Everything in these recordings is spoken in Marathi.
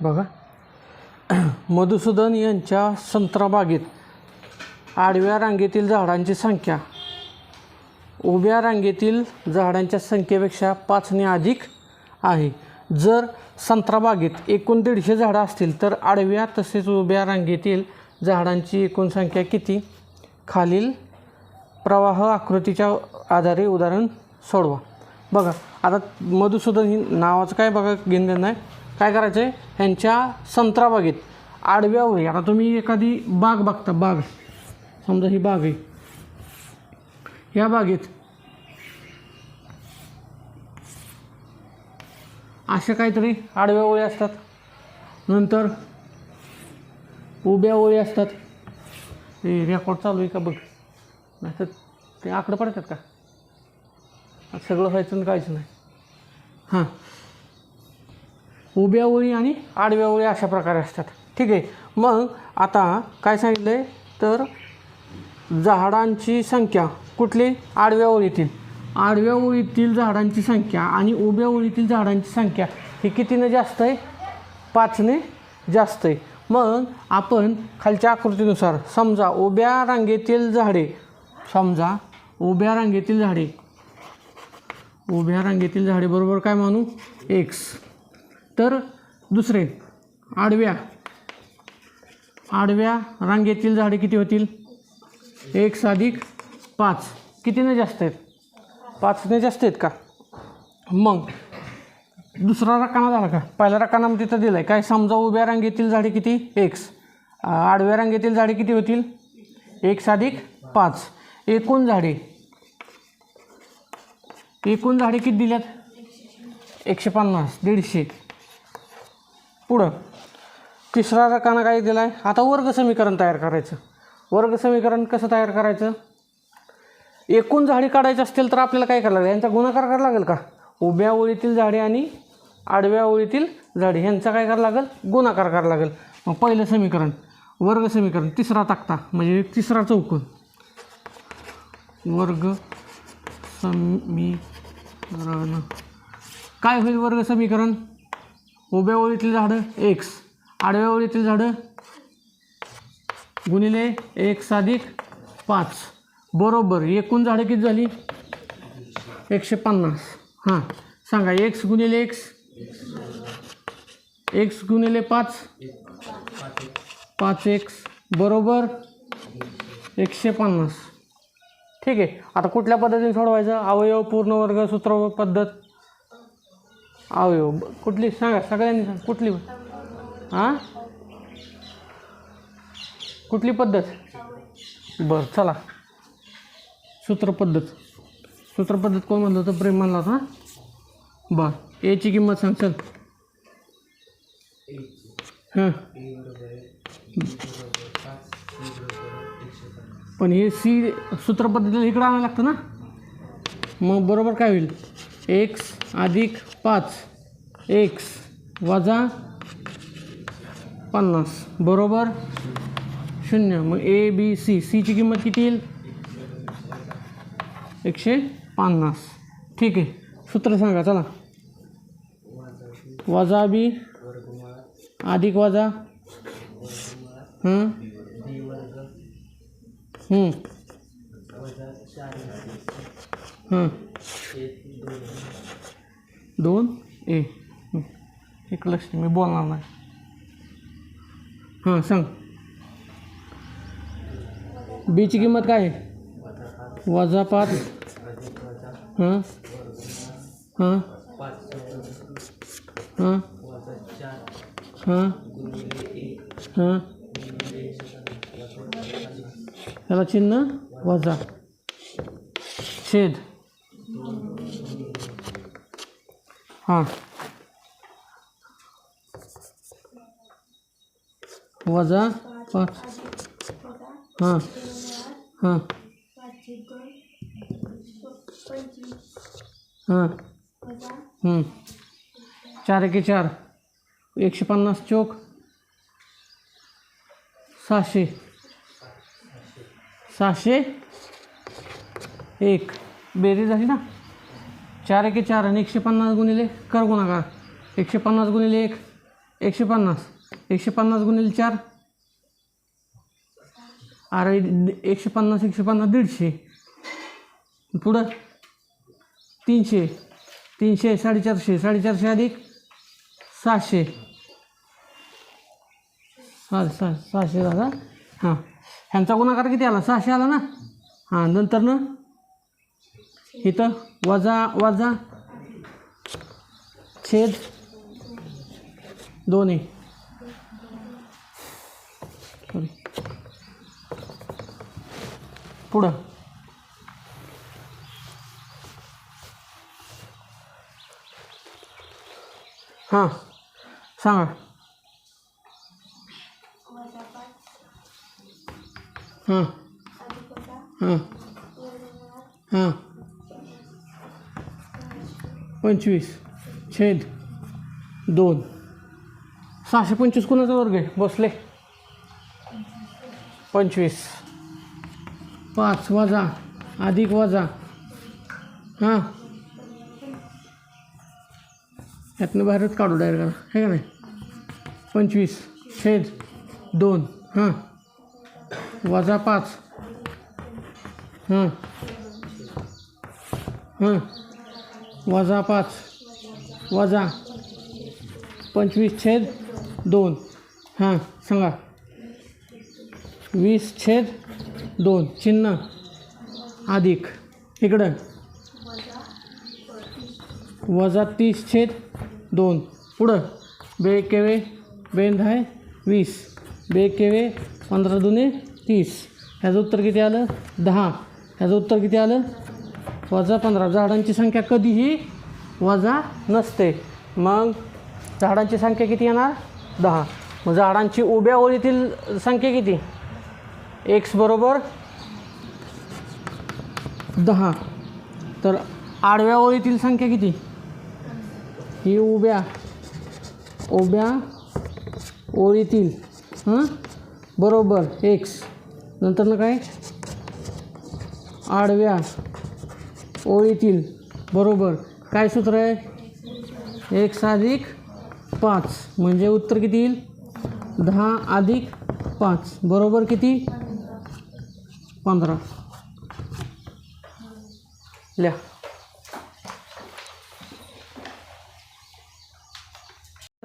बघा, मधुसूदन यांच्या संत्रा बागेत आडव्या रांगेतील झाडांची संख्या उभ्या रांगेतील झाडांच्या संख्येपेक्षा 5 ने अधिक आहे. जर संत्रा बागेत एकूण 150 झाडं असतील तर आडव्या तसेच उभ्या रांगेतील झाडांची एकूण संख्या किती? खालील प्रवाह आकृतीच्या आधारे उदाहरण सोडवा. बघा, आता मधुसूदन ही नावाचं काय बघा घेणं नाही. काय करायचं आहे, ह्यांच्या संत्रा बागेत आडव्या ओळी, आता तुम्ही एखादी बाग बघता, बाग समजा ही बाग आहे, ह्या बागेत अशा काहीतरी आडव्या ओळी असतात, नंतर उभ्या ओळी असतात. हे रेकॉर्ड चालू आहे का बघ, नाही तर ते आकडं पडतात का? सगळं व्हायचं काहीच नाही. हां, उभ्या ओळी आणि आडव्या ओळी अशा प्रकारे असतात. ठीक आहे. मग आता काय सांगितलं आहे तर झाडांची संख्या कुठली? आडव्या ओळीतील. आडव्या ओळीतील झाडांची संख्या आणि उभ्या ओळीतील झाडांची संख्या ही कितीने जास्त आहे? 5 ने जास्त आहे. मग आपण खालच्या आकृतीनुसार समजा उभ्या रांगेतील झाडे बरोबर काय मानू? x. तर दुसरे आडव्या रांगेतील झाडे किती होतील? x अधिक 5. कितीने जास्त आहेत? 5 ने जास्त आहेत का? मग दुसरा रकाना झाला का? पहिल्या रकानामध्ये तिथं दिलं आहे काय? समजा उभ्या रांगेतील झाडे किती? x. आडव्या रांगेतील झाडे किती होतील? x अधिक 5. एकूण झाडे किती दिल्यात? 150, 150. पुढं तिसरा रकाना काय दिला आहे? आता वर्ग समीकरण तयार करायचं. वर्ग समीकरण कसं तयार करायचं? एकूण झाडे काढायची असतील तर आपल्याला काय करायला लागेल? यांचा गुणाकार करायला लागेल का? उभ्या ओळीतील झाडे आणि आडव्या ओळीतील झाडे यांचा काय करायला लागेल? गुणाकार करायला लागेल. मग पहिलं समीकरण वर्ग समीकरण, तिसरा तक्ता म्हणजे तिसरा चौकोन, वर्ग समीकरण काय होईल? वर्ग समीकरण उभ्या ओळीतील झाडं x, आडव्या ओळीतील झाडं गुणिले x अधिक 5 बरोबर एकूण झाडं किती झाली? 150. हां, सांगा x गुणिले x गुणिले 5, 5x बरोबर 150. ठीक आहे. आता कुठल्या पद्धतीने सोडवायचं? अवयव, पूर्ण वर्ग, सूत्र पद्धत. अवयव कुठली सांगा, सगळ्यांनी सांगा कुठली. हां, कुठली पद्धत? बरं चला, सूत्र पद्धत कोण म्हणलं होतं? प्रेम म्हणला होता. बरं, एची किंमत सांग. चल. हां, पण हे सी सूत्र पद्धतीला इकडं आणायला लागतं ना. मग बरोबर काय होईल? x अधिक 5 x वजा 50 बरोबर 0. मग ए बी सी, सीची किंमत किती येईल? 150. ठीक आहे. सूत्र सांगा चला. वजा बी अधिक वजा दोन ए. एक लक्ष, मी बोलणार नाही. हां सांग. बीची किंमत काय आहे? वजा 5. हां हां हां हां हां, त्याला चिन्ह वजा, छेद. हां, वजा 5. हां हां हां 4 एके 4, 150 चौक 600, 601 बेरीज झाली ना. 4 एके 4 आणि 150 गुणिले कर गुणाकार. 150 गुणिले 1 150. 150 गुणिले 4. अरे 150 150 150. पुढं 300. 300 450. 450 अधिक 600. 600 झाला. हां, ह्यांचा गुणाकार किती आला? 600 आला ना. हां, नंतर ना इथं वजा छेद 2. सॉरी, पुढं हां सांगा. हां हां हां 25 छेद 2. 625 कुणाचा वर्ग आहे? बसले. 25 5 वजा अधिक वजा. हां, यातनं बाहेरच काढू डायरेक्ट, आहे का नाही? 25 छेद 2. हां, वजा 5. हां हां, वजा 5 वजा 25 छेद 2. हां सांगा. 20 छेद 2 चिन्ह अधिक इकडं वजा 30 छेद 2. पुढं 2 केवे 2 आहे 20. 2 केवे 15 दुने 30. ह्याचं उत्तर किती आलं? 10. ह्याचं उत्तर किती आलं? वजा 15. झाडांची संख्या कधीही वजा नसते. मग झाडांची संख्या किती येणार? 10. मग झाडांची उभ्या ओळीतील संख्या किती? x बरोबर 10. तर आडव्या ओळीतील संख्या किती? ही उभ्या ओळीतील बरोबर x. नंतर ना काय? आडव्या ओळीतील बरोबर काय सूत्र आहे? x अधिक 5. म्हणजे उत्तर किती येईल? 10 अधिक 5 बरोबर किती? 15. लिहा.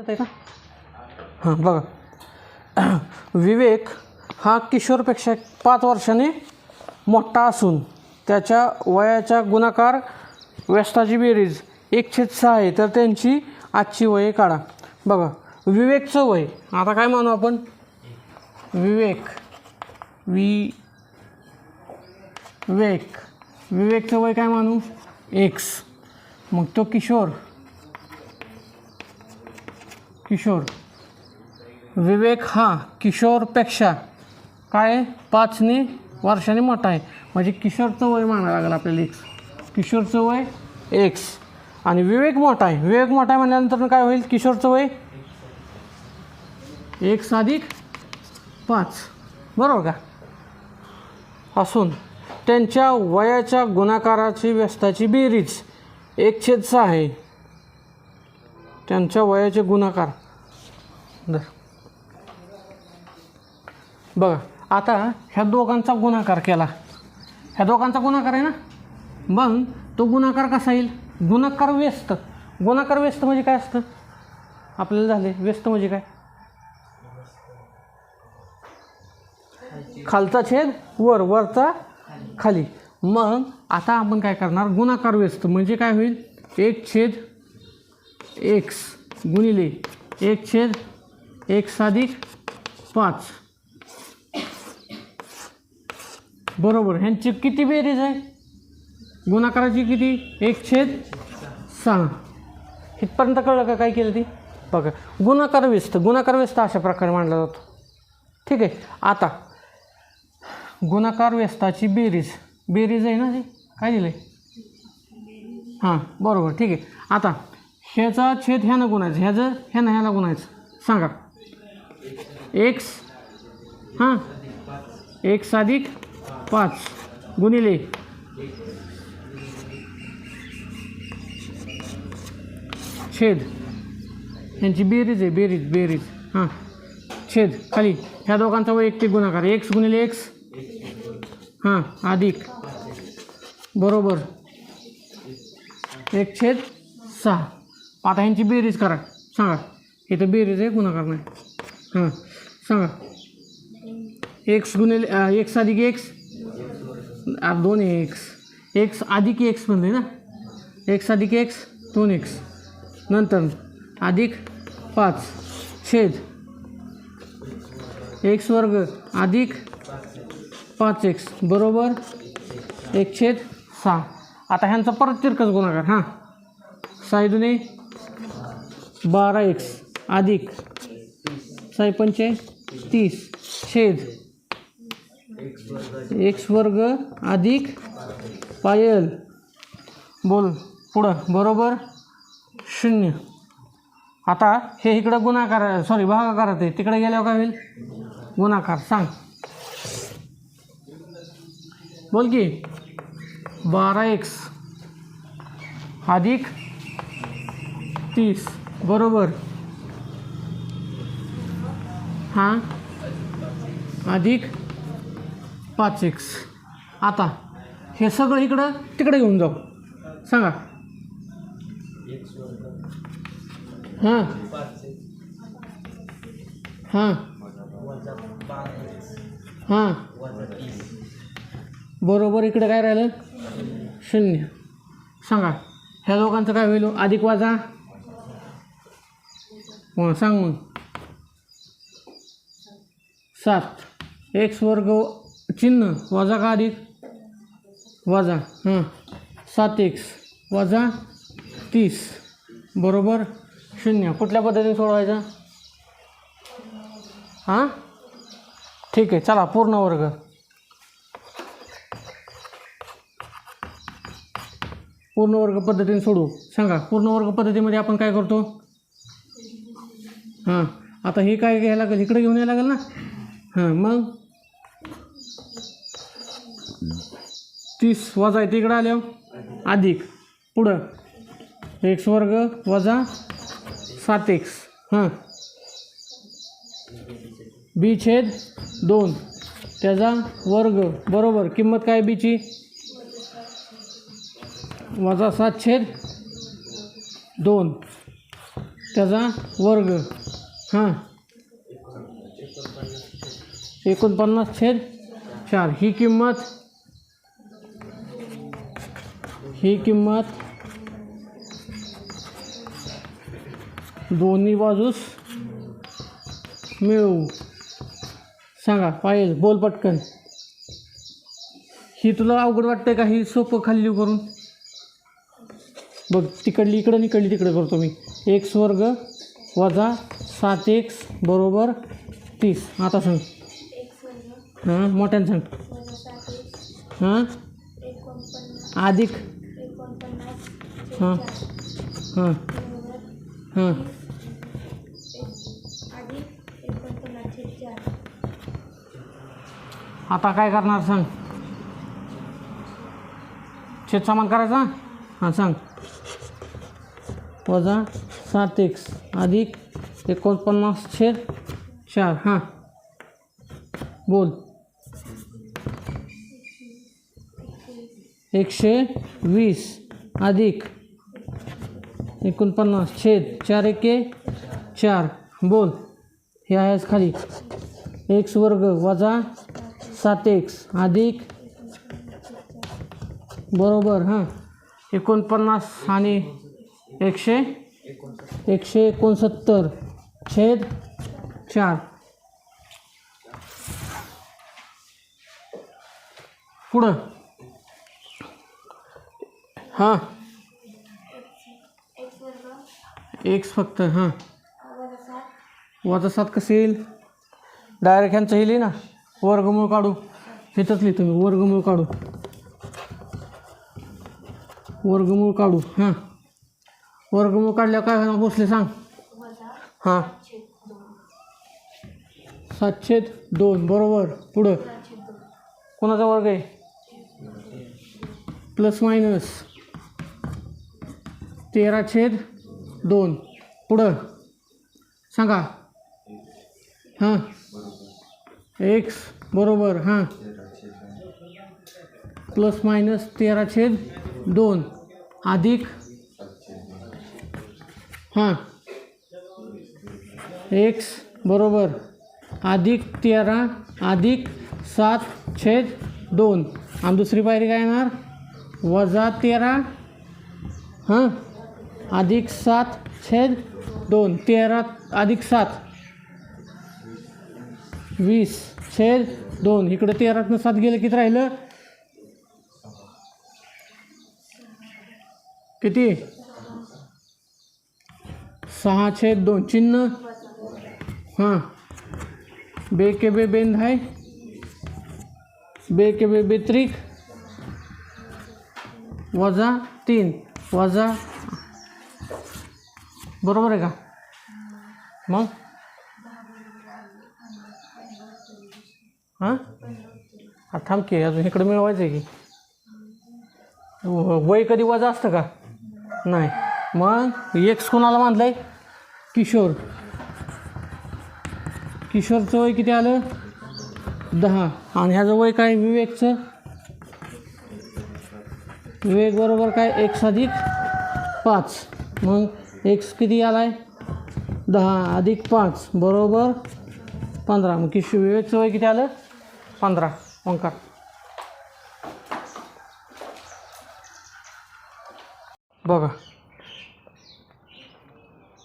का? हां बघा. विवेक हा किशोरपेक्षा 5 वर्षांनी मोठा असून त्याच्या वयाच्या गुणाकार व्यस्ताची बेरीज 1/6 आहे. तर त्यांची आजची वये काढा. बघा, विवेकचं वय आता काय मानू आपण? विवेकचं वय काय मानू? x. मग तो किशोर विवेक हा किशोरपेक्षा काय 5 वर्षांनी मोठा आहे. म्हणजे किशोरचं वय मानावं लागेल आपल्याला x. किशोरचं वय x आणि विवेक मोठा आहे. म्हणल्यानंतर काय होईल? किशोरचं वय x अधिक 5 बरोबर का? असून त्यांच्या वयाच्या गुणाकाराची व्यस्ताची बेरीज 1/6 आहे. त्यांच्या वयाचे गुणाकार बघा. आता ह्या दोघांचा गुणाकार केला. ह्या दोघांचा गुणाकार आहे ना. मग तो गुणाकार कसा येईल? गुणाकार व्यस्त म्हणजे काय असतं आपल्याला झाले? व्यस्त म्हणजे काय? खालचा छेद वर, वरचा खाली. मग आता आपण काय करणार? गुणाकार व्यस्त म्हणजे काय होईल? 1/x गुणिले 1/x अधिक 5 बरोबर. ह्यांची किती बेरीज आहे? गुणाकाराची किती? 1/6. इथपर्यंत कळलं का काय केलं ती? बघा, गुणाकार व्यस्त अशा प्रकारे मांडला जातो. ठीक आहे. आता गुणाकार व्यस्ताची बेरीज आहे ना ती काय दिलं? हां बरोबर. ठीक आहे. आता ह्याचा छेद ह्यानं गुणायचं, ह्याला गुणायचं. सांगा. x हां x अधिक 5 गुणिले छेद ह्यांची बेरीज आहे, बेरीज हां छेद खाली ह्या दोघांचा वैयक्तिक गुणाकार एक्स गुणिले एक्स हां अधिक बरोबर 1/6. आता ह्यांची बेरीज करा सांगा. इथं बेरीज आहे गुणाकार नाही. हां सांगा. एक्स गुणिले एक्स अधिक एक्स 2x एक्स अधिक एक्स म्हणले ना. एक्स अधिक एक्स 2x नंतर अधिक 5 छेद एक्स वर्ग अधिक 5x बरोबर 1/6. आता ह्यांचा परत तिरकस गुणाकार हां 6 दुने 12x अधिक 6 पंचे 30 छेद एक्स वर्ग अधिक पायल बोल पुढं बरोबर 0. आता हे इकडं गुणाकार भागाकारात आहे, तिकडे गेल्यावर काय होईल गुणाकार सांग. बोल की 12x अधिक 30 बरोबर हां अधिक 5x. आता हे सगळं इकडं तिकडे घेऊन जाऊ सांगा. हां हां हां बरोबर इकडे काय राहिलं 0. सांगा ह्या दोघांचं काय होईल अधिक वाजा सांग मग 7 एक्स वर्ग चिन्ह वजा का अधिक वजा हां 7x वजा 30 बरोबर 0. कुठल्या पद्धतीने सोडवायचं हां ठीक आहे चला. पूर्ण वर्ग पद्धतीने सोडू सांगा. पूर्ण वर्ग पद्धतीमध्ये आपण काय करतो हां आता हे काय घ्यायला लागेल इकडे घेऊन यायला लागेल ना. हां मग 30 वजा आहे तिकडं आल्यावर अधिक पुढं एक्स वर्ग वजा 7x हां बी छेद 2 त्याचा वर्ग बरोबर किंमत काय बीची वजा 7/2 त्याचा वर्ग हां 49/4. ही किंमत दोन्ही बाजूस मिळवू सांगा. पाहिजे बोल पटकन. ही तुला अवघड वाटतं का? ही सोपं खाली लिहू करून बघ. तिकडली इकडं इकडली तिकडे करतो मी. एक्स वर्ग वजा 7x बरोबर 30. आता सांग हां मोठ्यानं सांग हां अधिक हां हां हां आता काय करणार सांग. छेद समान करायचा हां सांग. वजा 7x अधिक 49/4 हां बोल 120 अधिक 49/4 बोल. हे आहेच खाली एक्स वर्ग वजा 7x अधिक बरोबर हां 49 आणि 169/4 पुढं हां एक्स फक्त हां वजा 7 कसं येईल डायरेक्ट ह्यांचं येईल ना. वर्गमूळ काढू इथंच लिहितो मी. वर्गमूळ काढू हां. वर्गमूळ काढल्यावर काय होणार बसले सांग हां 7/2 बरोबर. पुढं कोणाचा वर्ग आहे प्लस मायनस 13/2 पुढं सांगा. हां एक्स बरोबर हां प्लस मायनस 13/2 अधिक हां एक्स बरोबर अधिक 13 अधिक 7/2 आणि दुसरी पायरी काय येणार वजा 13 हां अधिक 7/2 13 अधिक 7 20/2 इकडे 13तनं 7 गेलं किती राहिलं किती 6/2 चिन्ह हां बे के बे बेंद आहे बे के बे बेत्रिक वजा 3 वजा बरोबर आहे का मग हां थांब की अजून इकडे मिळवायचं आहे की वय कधी वजा असतं का नाही मग एक्स कोणाला मानलंय किशोर किशोरचं वय किती आलं 10 आणि ह्याचं वय काय विवेकचं विवेक बरोबर काय x अधिक 5 मग x किती आलाय 10 अधिक 5 बरोबर 15 मग किशोर विवेकचं वय किती आलं 15 ओंकार बघा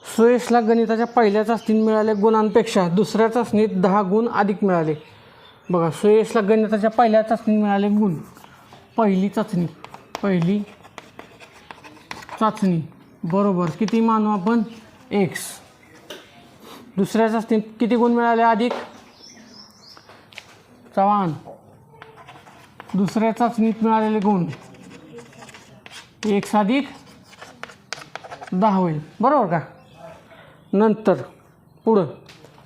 सुयशला गणिताच्या पहिल्या चाचणीत मिळाले गुणांपेक्षा दुसऱ्या चाचणीत 10 गुण अधिक मिळाले. बघा सुयशला गणिताच्या पहिल्या चाचणीत मिळाले गुण पहिली चाचणी बरोबर किती मानू आपण एक्स दुसऱ्या चाचणीत किती गुण मिळाले अधिक चव्हाण दुसऱ्या चाचणीत मिळालेले गुण एक्स अधिक 10 होईल बरोबर का नंतर पुढं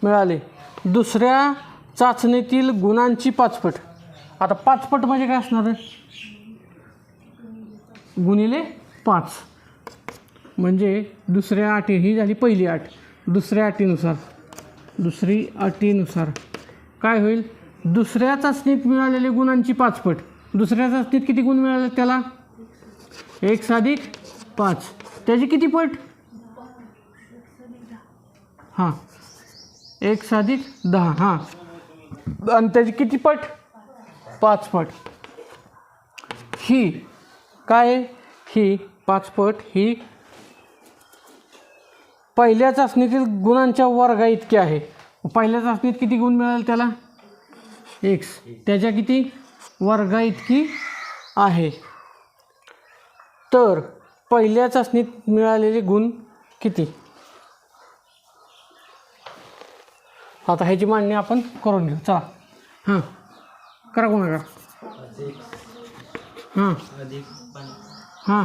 मिळाले दुसऱ्या चाचणीतील गुणांची 5 पट आता 5 पट म्हणजे काय असणार आहे गुणिले 5 म्हणजे दुसऱ्या अटी ही झाली पहिली अट दुसरी अटीनुसार काय होईल दुसऱ्या चाचणीत मिळालेले गुणांची 5 पट दुसऱ्या चाचणीत किती गुण मिळाले त्याला एक्स अधिक 5 त्याची किती पट हां एक्स अधिक 10 हां आणि त्याची किती पट 5 पट ही काय ही 5 पट ही पहिल्या चाचणीतील गुणांच्या वर्गा इतकी आहे पहिल्या चाचणीत किती गुण मिळाले त्याला एक्स त्याच्या किती वर्गा इतकी आहे तर पहिल्या चाचणीत मिळालेले गुण किती आता ह्याची मांडणी आपण करून घेऊ चला हां करा कोणा करा हां हां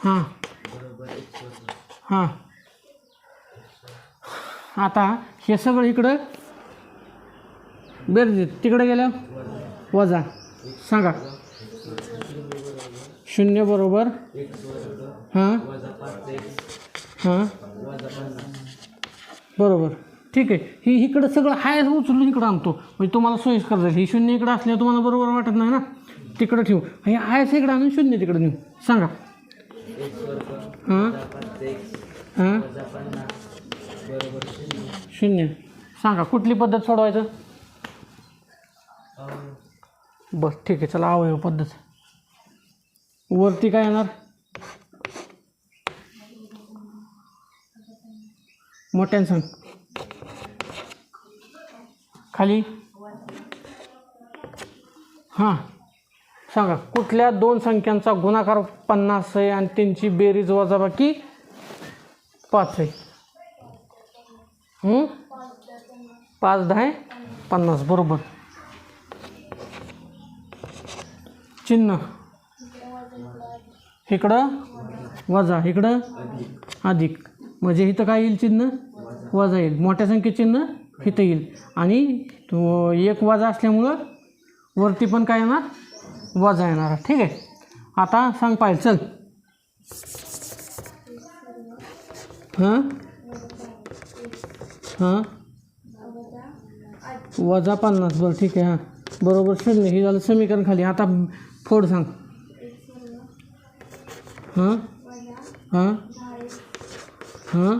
हां हां आता हे सगळं इकडं बेरजे तिकडे गेल्या वजा सांगा 0 बरोबर हां हां बरोबर ठीक आहे ही इकडं सगळं हाय उचलून इकडं आणतो म्हणजे तुम्हाला सोयीस्कर जाईल ही 0 इकडं असल्यावर तुम्हाला बरोबर वाटत नाही ना तिकडं ठेवू हे हायच इकडं आणून 0 तिकडं नेऊ सांगा हां हां 0 सांगा कुठली पद्धत सोडवायचं बस ठीक आहे चला अवयव पद्धत वरती काय येणार मोठ्यानं सांग खाली हां सांगा कुठल्या दोन संख्यांचा गुणाकार 50 आहे आणि त्यांची बेरीज वजाबाकी 5 आहे 5 10 50 बरोबर चिन्ह इकडं वजा इकडं अधिक म्हणजे इथं काय येईल चिन्ह वजा येईल मोठ्या संख्येत चिन्ह इथं येईल आणि तो एक वजा असल्यामुळं वरती पण काय येणार वजा येणार ठीक आहे आता सांग पाहिजे चल हां हां वजा 50. बरं ठीक आहे. हां बरोबर 0. हे झालं समीकरण खाली. आता फोड सांग. हां हां हां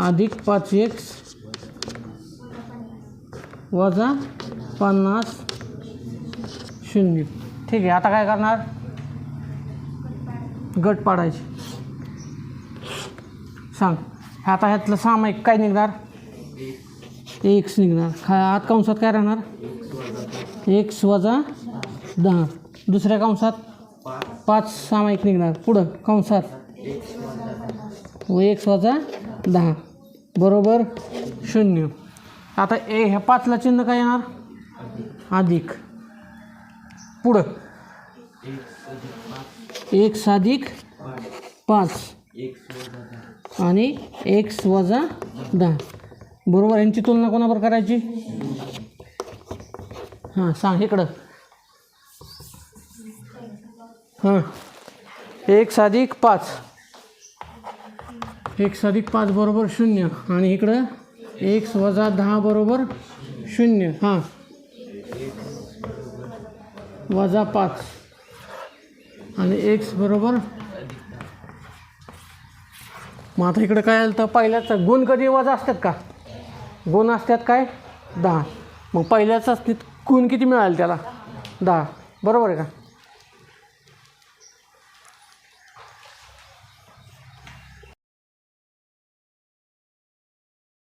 अधिक 5x वजा 50 0. ठीक आहे. आता काय करणार? गट पाडायचे. सांग. आता ह्यातलं सामायिक काय निघणार? x निघणार. आत कंसात काय राहणार? x वजा 10. दुसऱ्या कंसात 5 सामायिक निघणार. पुढं कंसात व x वजा 10 बरोबर 0. आता ह्या 5ला चिन्ह काय येणार? अधिक. पुढं x अधिक 5 आणि x वजा 10 बरोबर. यांची तुलना कोणाबरोबर करायची? हां सांग इकडं. हां x अधिक 5 बरोबर 0 आणि इकडं x वजा 10 बरोबर 0. हां वजा 5 आणि x बरोबर. मग आता इकडं काय आलं तर पहिल्याचा गुण कधी वजा असतात का? गुण असतात काय? 10. मग पहिल्याचा गुण किती मिळाले त्याला? 10 बरोबर आहे का?